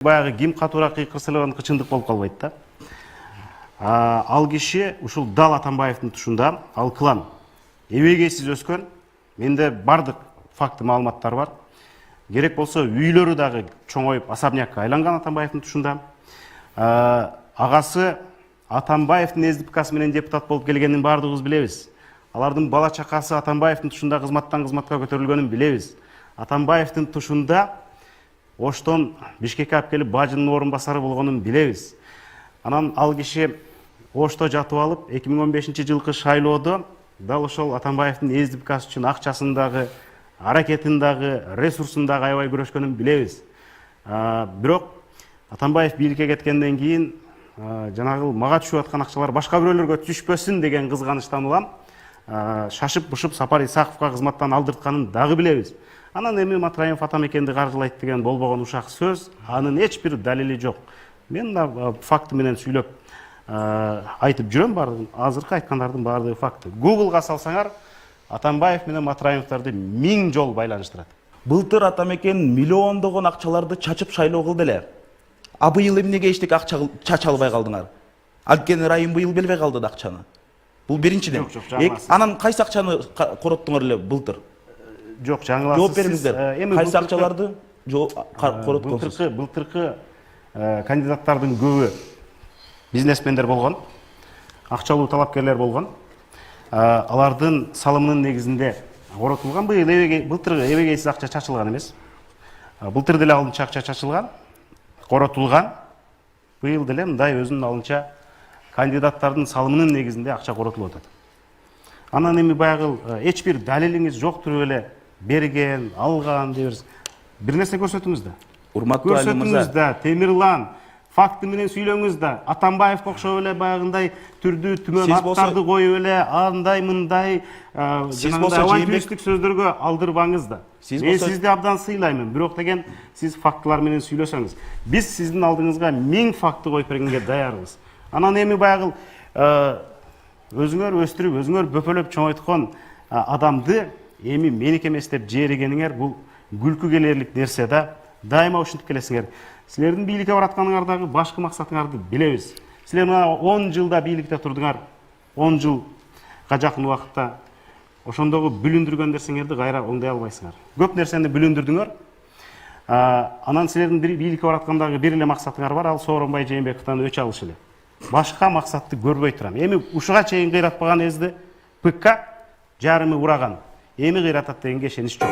Баягы ким катуураак кыйкырсылаган чындык болуп калбайт да. Ал киши ушул Дал Атамбаевдин тушунда, ал клан эбегейсиз өскөн. Менде бардык факты маалыматтар бар. Керек болсо үйлөрү дагы чоңоюп особнякка айланган Атамбаевдин тушунда. Агасы Атамбаевдин СДПКсы менен депутат болуп келгенин бардыгыбыз билебиз. Алардын бала чакасы Атамбаевдин тушунда кызматтан кызматка көтөрүлгөнүн билебиз. Атамбаевдин тушунда Оштон Бишкекке алып келип бажынын орун басары болгонун билебиз. Анан ал киши Ошто жатып алып 2015-жылкы шайлоодо дал ошол Атамбаевдин СДПКсы үчүн акчасын дагы, аракетин дагы, ресурсун дагы аябай күрөшкөнүн билебиз. Бирок Атамбаев бийликке кеткенден кийин жанагы мага түшүп аткан акчалар башка бирөөлөргө түшпөсүн деген кызганычтан улам шашып-бушуп Сапар Исаковго кызматтан алдыртканын дагы билебиз. Анан эми Матраимов Атамекенди каржылайт деген болбогон ушак сөз, анын эч бир далили жок. Мен факты менен сүйлөп айтып жүрөм, бардыгын. Азыркы айткандардын бардыгы факты. Google'га салсаңар, Атамбаев менен Матраимовдорду 1000 жол байланыштырат. Былтыр Атамекен миллиондогон акчаларды чачып шайлоо кылды эле. А быйыл эмнеге эчтеке акча чача албай калдыңар? Анткени райым быйыл бербей калды да акчаны. Бул биринчиден. Анан кайсы акчаны короттуңар эле былтыр? Жок, жаңыласыз. Жооп бериңиздер. Кайсы акчаларды коротконсуз? Былтыркы кандидаттардын көбү бизнесмендер болгон, акчалуу талапкерлер болгон. Алардын салымынын негизинде коротулган. Былтыр эбегейсиз акча чачылган эмес. Былтыр деле алынча акча чачылган, коротулган. Быйыл деле мындай өзүнүн алынча кандидаттардын салымынын негизинде акча коротулуп атат. Анан эми баягы эч бир далилиңиз жок туруп эле берген, алган дебиз. Бир нерсе көрсөтүңүз да. Урматтуу Көрсөтүңүз да, Темирлан, факты менен сүйлөңүз да. Атамбаевге окшоп эле баягындай түрдүү түмөн аттарды коюп эле андай мындай авантюристтик сөздөргө алдырбаңыз да. Мен сизди абдан сыйлаймын, бирок деген сиз фактылар менен сүйлөсөңүз. Биз сиздин алдыңызга 1000 факты коюп бергенге даярбыз. Анан эми баягы өзүңөр өстүрүп, өзүңөр бөпөлөп чоңойткон адамды эми меники эмес деп жээрегениңер бул күлкү келерлик нерсе да. Дайыма ушинтип келесиңер. Силердин бийликке баратканыңардагы башкы максатыңарды билебиз. Силер мына 10 жылда бийликте турдуңар. 10 жылга жакын убакытта ошондогу бүлүндүргөн нерсеңерди кайра оңдой албайсыңар. Көп нерсени бүлүндүрдүңөр. Анан силердин бийликке бараткандагы бир эле максатыңар бар, ал Сооронбай Жээнбековдон өч алыш эле. Башка максатты көрбөй турам. Эми ушуга чейин кыйратпаган ПК жарымы ураган. Эми кыйратат дегенге ишенич жок.